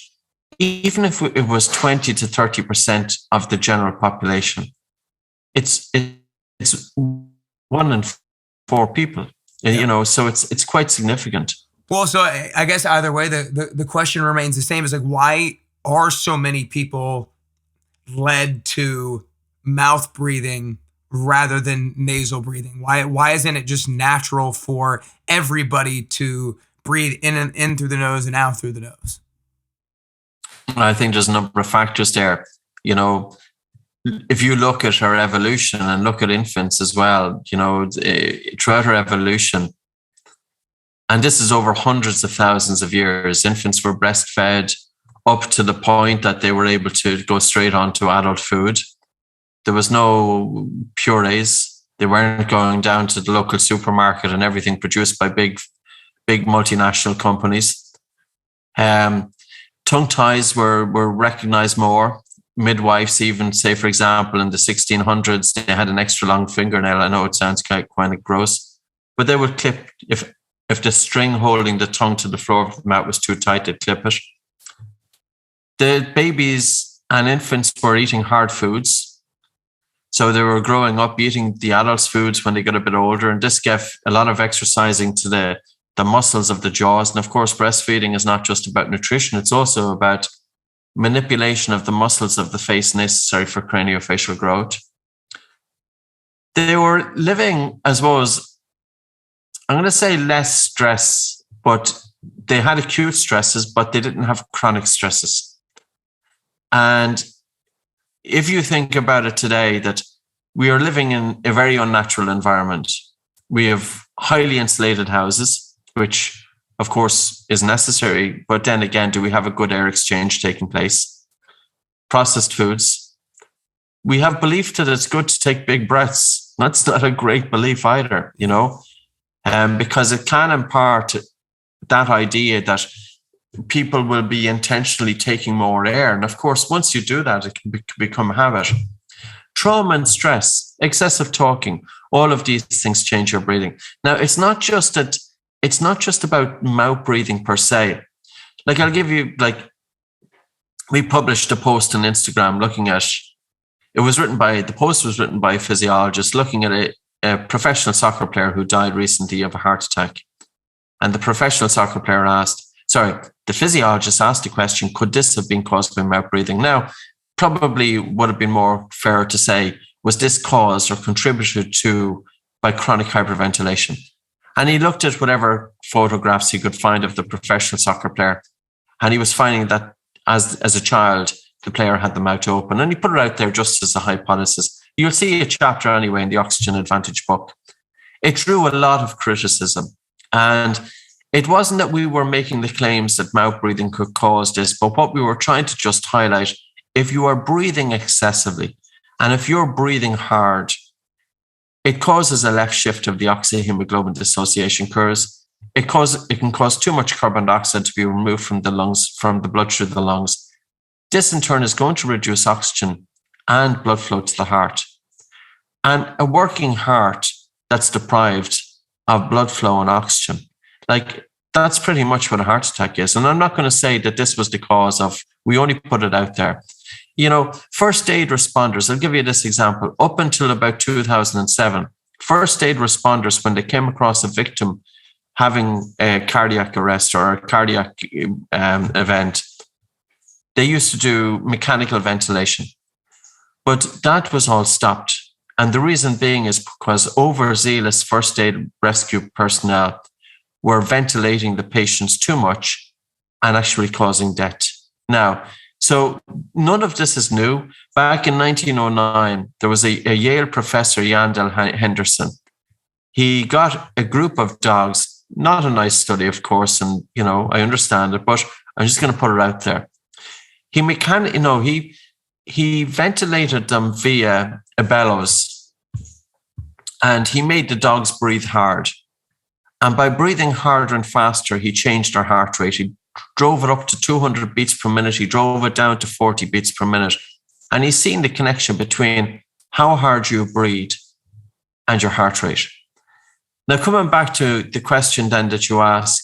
even if it was 20 to 30% of the general population, it's 1 in 4 people, you know, so it's quite significant. Well, so I guess either way, the question remains the same. Is like, why are so many people led to mouth breathing rather than nasal breathing? Why isn't it just natural for everybody to breathe in through the nose and out through the nose? I think there's a number of factors there. You know, if you look at our evolution and look at infants as well, you know, throughout our evolution, and this is over hundreds of thousands of years, infants were breastfed up to the point that they were able to go straight on to adult food. There was no purees. They weren't going down to the local supermarket and everything produced by big multinational companies. Tongue ties were recognized more. Midwives even, say, for example, in the 1600s, they had an extra long fingernail. I know it sounds quite gross, but they would clip, if the string holding the tongue to the floor of the mouth was too tight, they'd clip it. The babies and infants were eating hard foods. So they were growing up eating the adults' foods when they got a bit older. And this gave a lot of exercising to the muscles of the jaws. And of course, breastfeeding is not just about nutrition. It's also about manipulation of the muscles of the face necessary for craniofacial growth. They were living, I suppose, I'm going to say less stress, but they had acute stresses, but they didn't have chronic stresses. And if you think about it today, that we are living in a very unnatural environment. We have highly insulated houses, which of course is necessary. But then again, do we have a good air exchange taking place? Processed foods. We have belief that it's good to take big breaths. That's not a great belief either, because it can impart that idea that people will be intentionally taking more air. And of course, once you do that, it can become a habit. Trauma and stress, excessive talking, all of these things change your breathing. Now, it's not just about mouth breathing per se. Like I'll give you, we published a post on Instagram looking at, the post was written by a physiologist looking at a professional soccer player who died recently of a heart attack. And the professional soccer player the physiologist asked the question, could this have been caused by mouth breathing? Now, probably would have been more fair to say, was this caused or contributed to by chronic hyperventilation? And he looked at whatever photographs he could find of the professional soccer player. And he was finding that as a child, the player had the mouth open. And he put it out there just as a hypothesis. You'll see a chapter anyway in the Oxygen Advantage book. It drew a lot of criticism. And it wasn't that we were making the claims that mouth breathing could cause this, but what we were trying to just highlight, if you are breathing excessively, and if you're breathing hard, it causes a left shift of the oxyhemoglobin dissociation curves. It can cause too much carbon dioxide to be removed from the lungs, from the blood through the lungs. This in turn is going to reduce oxygen and blood flow to the heart. And a working heart that's deprived of blood flow and oxygen, that's pretty much what a heart attack is. And I'm not going to say that this was the cause of, we only put it out there. First aid responders, I'll give you this example. Up until about 2007, first aid responders, when they came across a victim having a cardiac arrest or a cardiac event, they used to do mechanical ventilation. But that was all stopped. And the reason being is because overzealous first aid rescue personnel were ventilating the patients too much and actually causing death. Now, so none of this is new. Back in 1909, there was a Yale professor, Yandel Henderson. He got a group of dogs, not a nice study, of course, and, I understand it, but I'm just going to put it out there. He ventilated them via a bellows, and he made the dogs breathe hard. And by breathing harder and faster, he changed their heart rate. He drove it up to 200 beats per minute. He drove it down to 40 beats per minute. And he's seen the connection between how hard you breathe and your heart rate. Now, coming back to the question then that you ask,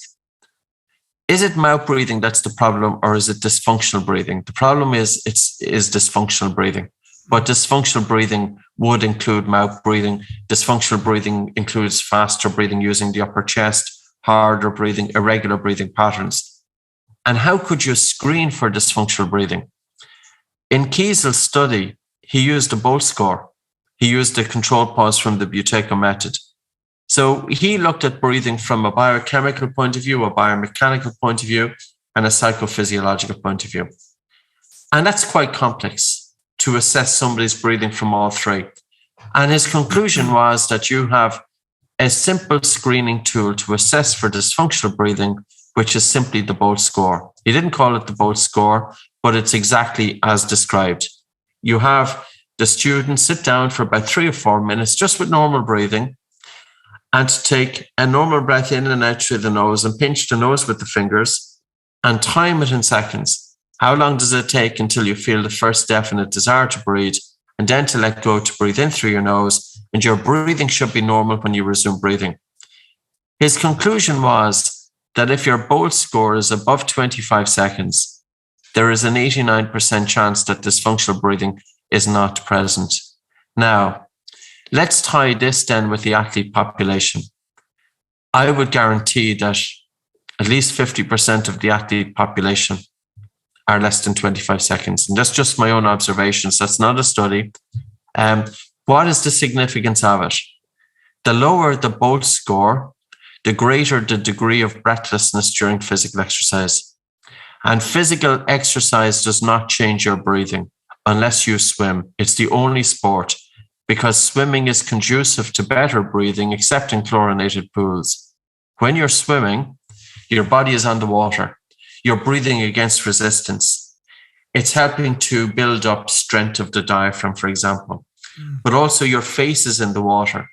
is it mouth breathing that's the problem, or is it dysfunctional breathing? The problem is dysfunctional breathing. But dysfunctional breathing would include mouth breathing. Dysfunctional breathing includes faster breathing using the upper chest, harder breathing, irregular breathing patterns. And how could you screen for dysfunctional breathing? In Kiesel's study, he used a Bolt score. He used a control pause from the Buteyko method. So he looked at breathing from a biochemical point of view, a biomechanical point of view, and a psychophysiological point of view. And that's quite complex to assess somebody's breathing from all three. And his conclusion was that you have a simple screening tool to assess for dysfunctional breathing, which is simply the Bolt score. He didn't call it the Bolt score, but it's exactly as described. You have the student sit down for about 3 or 4 minutes just with normal breathing, and take a normal breath in and out through the nose and pinch the nose with the fingers and time it in seconds. How long does it take until you feel the first definite desire to breathe, and then to let go to breathe in through your nose, and your breathing should be normal when you resume breathing. His conclusion was that if your Bolt score is above 25 seconds, there is an 89% chance that dysfunctional breathing is not present. Now, let's tie this then with the athlete population. I would guarantee that at least 50% of the athlete population are less than 25 seconds. And that's just my own observations. That's not a study. What is the significance of it? The lower the Bolt score, the greater the degree of breathlessness during physical exercise. And physical exercise does not change your breathing unless you swim. It's the only sport, because swimming is conducive to better breathing, except in chlorinated pools. When you're swimming, your body is on the water. You're breathing against resistance. It's helping to build up strength of the diaphragm, for example. But also your face is in the water.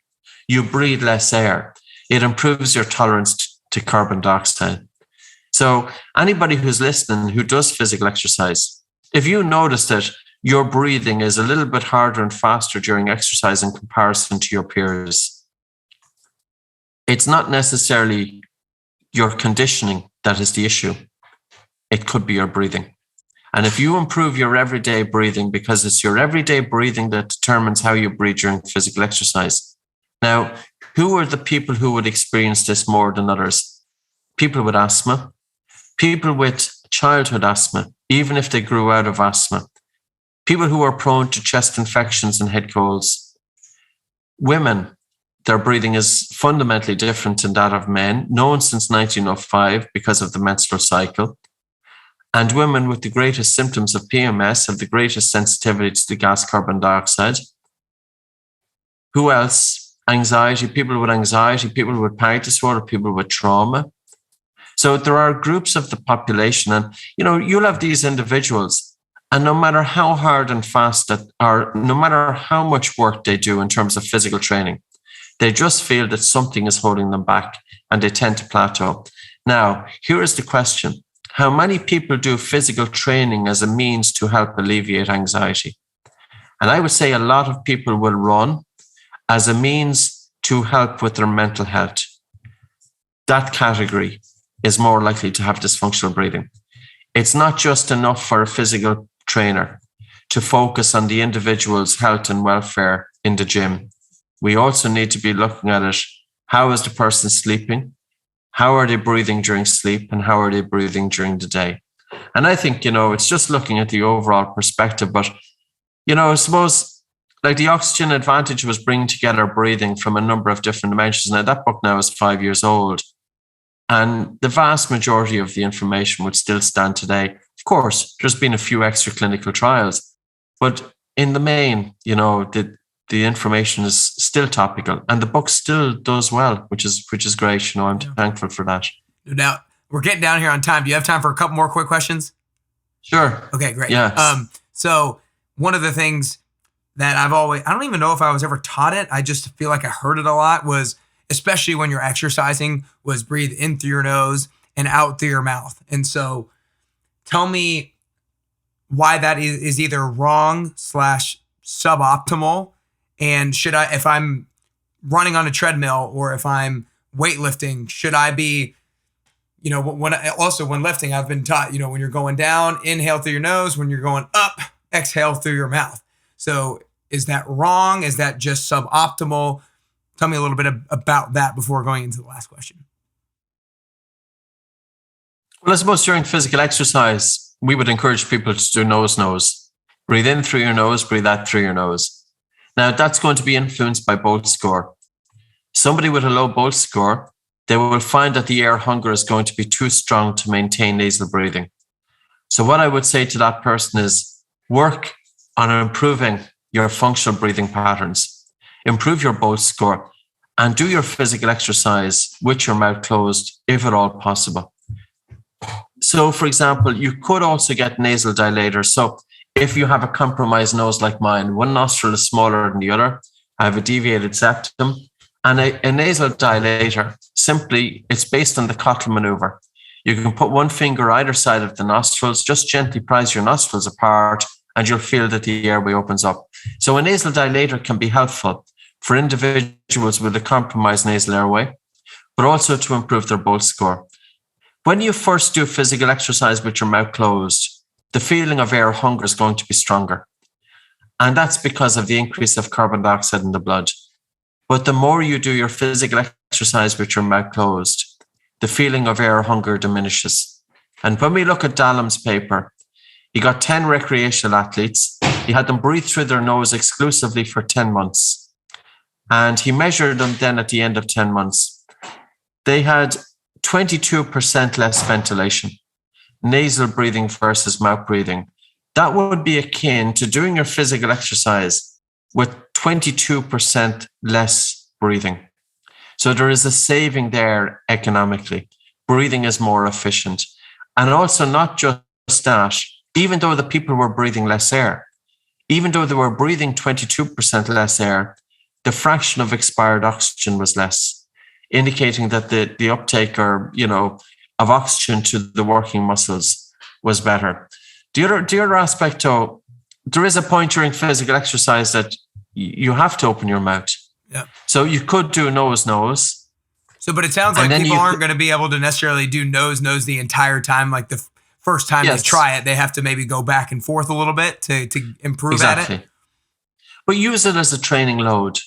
You breathe less air. It improves your tolerance to carbon dioxide. So anybody who's listening who does physical exercise, if you notice that your breathing is a little bit harder and faster during exercise in comparison to your peers, it's not necessarily your conditioning that is the issue. It could be your breathing. And if you improve your everyday breathing, because it's your everyday breathing that determines how you breathe during physical exercise. Now, who are the people who would experience this more than others? People with asthma, people with childhood asthma, even if they grew out of asthma, people who are prone to chest infections and head colds. Women, their breathing is fundamentally different than that of men, known since 1905 because of the menstrual cycle. And women with the greatest symptoms of PMS have the greatest sensitivity to the gas carbon dioxide. Who else? Anxiety, people with panic disorder, people with trauma. So there are groups of the population, and you'll have these individuals, and no matter how hard and fast no matter how much work they do in terms of physical training, they just feel that something is holding them back and they tend to plateau. Now, here is the question. How many people do physical training as a means to help alleviate anxiety? And I would say a lot of people will run as a means to help with their mental health. That category is more likely to have dysfunctional breathing. It's not just enough for a physical trainer to focus on the individual's health and welfare in the gym. We also need to be looking at it. How is the person sleeping? How are they breathing during sleep? And how are they breathing during the day? And I think, it's just looking at the overall perspective. But, I suppose like the Oxygen Advantage was bringing together breathing from a number of different dimensions. Now that book now is 5 years old. And the vast majority of the information would still stand today. Of course, there's been a few extra clinical trials, but in the main, the information is still topical, and the book still does well, which is great. I'm thankful for that. Now we're getting down here on time. Do you have time for a couple more quick questions? Sure. Okay, great. Yes. So one of the things that I don't even know if I was ever taught it, I just feel like I heard it a lot, was especially when you're exercising, was breathe in through your nose and out through your mouth. And so tell me why that is either wrong / suboptimal. And should I, if I'm running on a treadmill or if I'm weightlifting, should I be, when lifting, I've been taught, when you're going down, inhale through your nose, when you're going up, exhale through your mouth. So is that wrong? Is that just suboptimal? Tell me a little bit about that before going into the last question. Well, I suppose during physical exercise, we would encourage people to do nose. Breathe in through your nose, breathe out through your nose. Now, that's going to be influenced by Bolt score. Somebody with a low Bolt score, they will find that the air hunger is going to be too strong to maintain nasal breathing. So what I would say to that person is work on improving your functional breathing patterns, improve your Bolt score, and do your physical exercise with your mouth closed, if at all possible. So, for example, you could also get nasal dilators. So if you have a compromised nose like mine, one nostril is smaller than the other, I have a deviated septum, and a nasal dilator, simply, it's based on the Cottle maneuver. You can put one finger either side of the nostrils, just gently prise your nostrils apart, and you'll feel that the airway opens up. So a nasal dilator can be helpful for individuals with a compromised nasal airway, but also to improve their Bolt score. When you first do physical exercise with your mouth closed, the feeling of air hunger is going to be stronger. And that's because of the increase of carbon dioxide in the blood. But the more you do your physical exercise with your mouth closed, the feeling of air hunger diminishes. And when we look at Dallam's paper, he got 10 recreational athletes. He had them breathe through their nose exclusively for 10 months. And he measured them then at the end of 10 months. They had 22% less ventilation, nasal breathing versus mouth breathing. That would be akin to doing your physical exercise with 22% less breathing. So there is a saving there economically. Breathing is more efficient. And also not just that, even though the people were breathing less air, even though they were breathing 22% less air, the fraction of expired oxygen was less, indicating that the uptake of oxygen to the working muscles was better. The other aspect, though, there is a point during physical exercise that you have to open your mouth. Yeah. So you could do nose. So, but it sounds like people aren't going to be able to necessarily do nose the entire time. Like the first time they try it, they have to maybe go back and forth a little bit to improve at it. But use it as a training load.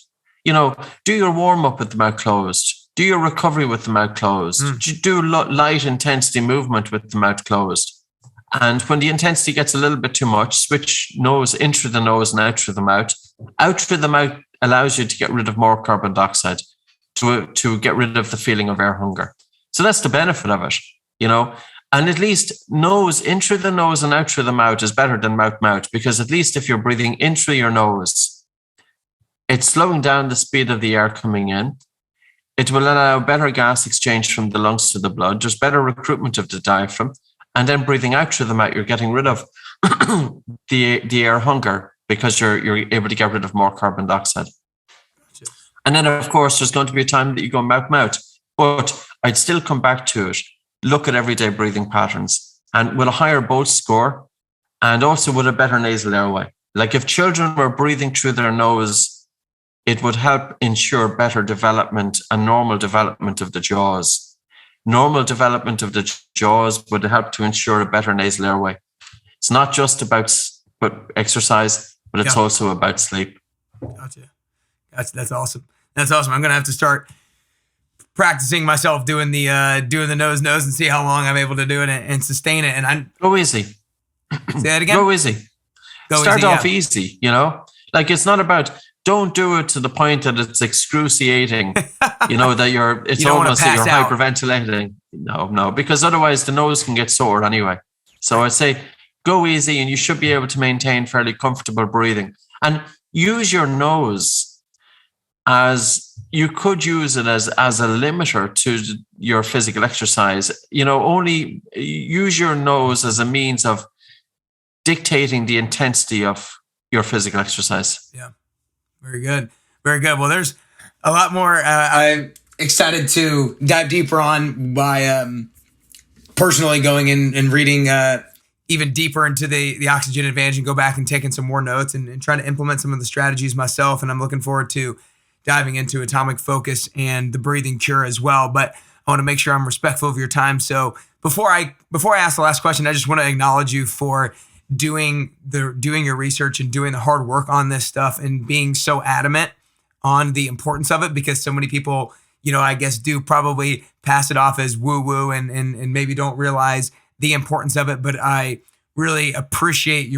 Do your warm up with the mouth closed. Do your recovery with the mouth closed. Do light intensity movement with the mouth closed. And when the intensity gets a little bit too much, switch nose in through the nose and out through the mouth. Out through the mouth allows you to get rid of more carbon dioxide, to get rid of the feeling of air hunger. So that's the benefit of it, And at least nose in through the nose and out through the mouth is better than mouth, because at least if you're breathing in through your nose, it's slowing down the speed of the air coming in. It will allow better gas exchange from the lungs to the blood. There's better recruitment of the diaphragm. And then breathing out through the mouth, you're getting rid of the air hunger because you're able to get rid of more carbon dioxide. Gotcha. And then, of course, there's going to be a time that you go mouth. But I'd still come back to it. Look at everyday breathing patterns. And with a higher Bolt score and also with a better nasal airway. Like if children were breathing through their nose, it would help ensure better development and normal development of the jaws. Normal development of the jaws would help to ensure a better nasal airway. It's not just about exercise, but it's also about sleep. Gotcha. That's awesome. That's awesome. I'm gonna have to start practicing myself doing the nose and see how long I'm able to do it and sustain it. And go easy. Say that again. Go easy. Start off easy. Like it's not about. Don't do it to the point that it's excruciating, that it's almost like you're hyperventilating. No, because otherwise the nose can get sore anyway. So I'd say go easy and you should be able to maintain fairly comfortable breathing. And use your nose you could use it as a limiter to your physical exercise. Only use your nose as a means of dictating the intensity of your physical exercise. Yeah. Very good. Very good. Well, there's a lot more I'm excited to dive deeper on by personally going in and reading even deeper into the oxygen advantage and go back and taking some more notes and trying to implement some of the strategies myself. And I'm looking forward to diving into atomic focus and the breathing cure as well. But I want to make sure I'm respectful of your time. So before I ask the last question, I just want to acknowledge you for doing your research and doing the hard work on this stuff and being so adamant on the importance of it, because so many people, I guess do probably pass it off as woo-woo and maybe don't realize the importance of it. But I really appreciate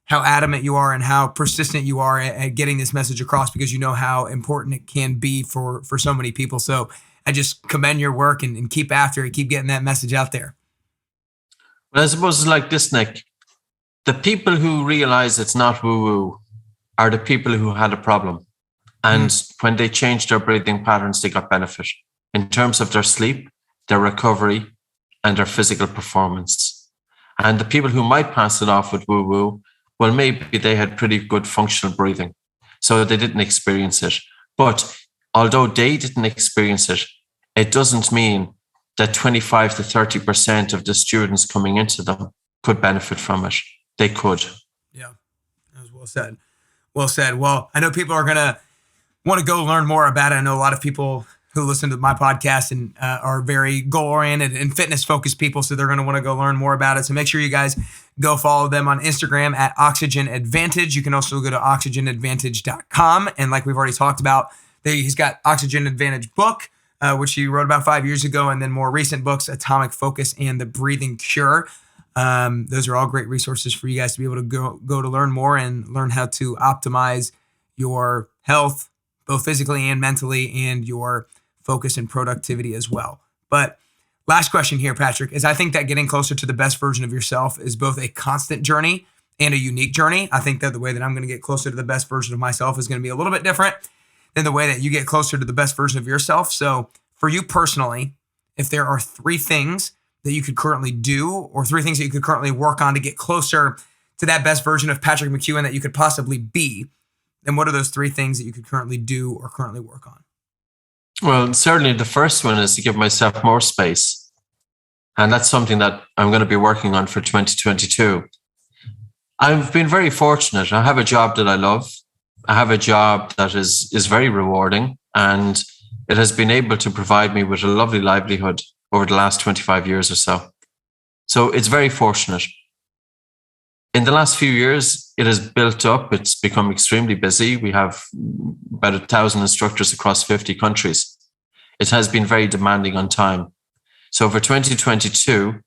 how adamant you are and how persistent you are at getting this message across, because you know how important it can be for so many people. So I just commend your work and keep after it, keep getting that message out there. Well, I suppose it's like this, Nick. The people who realize it's not woo-woo are the people who had a problem. And when they changed their breathing patterns, they got benefit in terms of their sleep, their recovery, and their physical performance. And the people who might pass it off with woo-woo, well, maybe they had pretty good functional breathing, so they didn't experience it. But although they didn't experience it, it doesn't mean that 25 to 30% of the students coming into them could benefit from it. They could. Yeah, that was well said. Well said. Well, I know people are going to want to go learn more about it. I know a lot of people who listen to my podcast and are very goal-oriented and fitness-focused people, so they're going to want to go learn more about it. So make sure you guys go follow them on Instagram at Oxygen Advantage. You can also go to oxygenadvantage.com. And like we've already talked about, he's got Oxygen Advantage book, which he wrote about 5 years ago, and then more recent books, Atomic Focus and The Breathing Cure. Those are all great resources for you guys to be able to go to learn more and learn how to optimize your health, both physically and mentally, and your focus and productivity as well. But last question here, Patrick, is I think that getting closer to the best version of yourself is both a constant journey and a unique journey. I think that the way that I'm going to get closer to the best version of myself is going to be a little bit different than the way that you get closer to the best version of yourself. So for you personally, if there are 3 things that you could currently do or 3 things that you could currently work on to get closer to that best version of Patrick McKeown that you could possibly be, then what are those 3 things that you could currently do or currently work on? Well, certainly the first one is to give myself more space. And that's something that I'm going to be working on for 2022. I've been very fortunate. I have a job that I love. I have a job that is very rewarding, and it has been able to provide me with a lovely livelihood over the last 25 years or so. So it's very fortunate. In the last few years, it has built up. It's become extremely busy. We have about 1,000 instructors across 50 countries. It has been very demanding on time. So for 2022,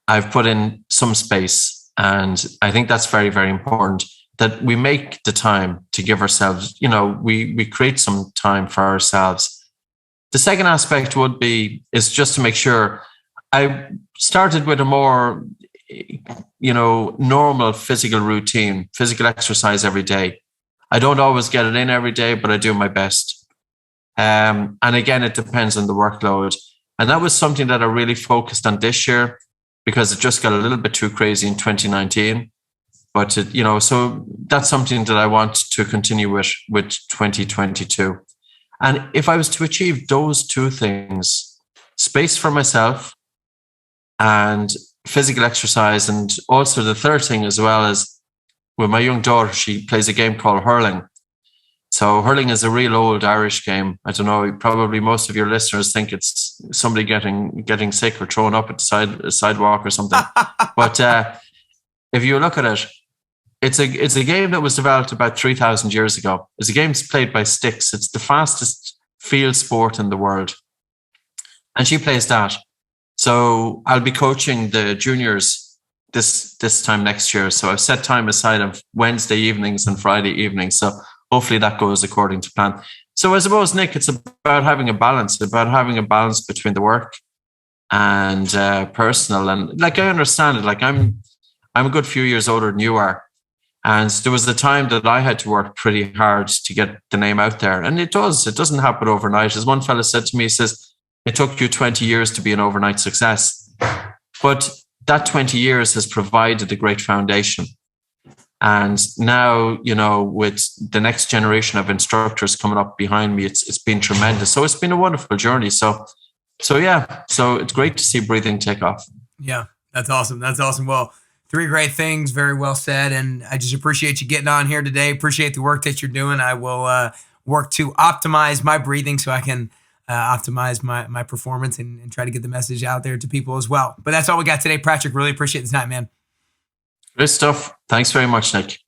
I've put in some space, and I think that's very, very important that we make the time to give ourselves, we create some time for ourselves. The second aspect is just to make sure I started with a more normal physical routine, physical exercise every day. I don't always get it in every day, but I do my best. And again, it depends on the workload. And that was something that I really focused on this year because it just got a little bit too crazy in 2019. But, so that's something that I want to continue with 2022. And if I was to achieve those 2 things, space for myself and physical exercise, and also the third thing as well is with my young daughter, she plays a game called Hurling. So Hurling is a real old Irish game. I don't know, probably most of your listeners think it's somebody getting sick or thrown up at the sidewalk or something. But if you look at it, it's a game that was developed about 3,000 years ago. It's a game that's played by sticks. It's the fastest field sport in the world. And she plays that. So I'll be coaching the juniors this time next year. So I've set time aside of Wednesday evenings and Friday evenings. So hopefully that goes according to plan. So I suppose, Nick, it's about having a balance between the work and personal. And like, I understand it. Like I'm a good few years older than you are. And there was a time that I had to work pretty hard to get the name out there. And it doesn't happen overnight. As one fella said to me, he says, it took you 20 years to be an overnight success. But that 20 years has provided a great foundation. And now, with the next generation of instructors coming up behind me, it's been tremendous. So it's been a wonderful journey. So it's great to see breathing take off. Yeah, that's awesome. Well, 3 great things. Very well said. And I just appreciate you getting on here today. Appreciate the work that you're doing. I will work to optimize my breathing so I can optimize my performance and try to get the message out there to people as well. But that's all we got today, Patrick. Really appreciate the time, man. Good stuff. Thanks very much, Nick.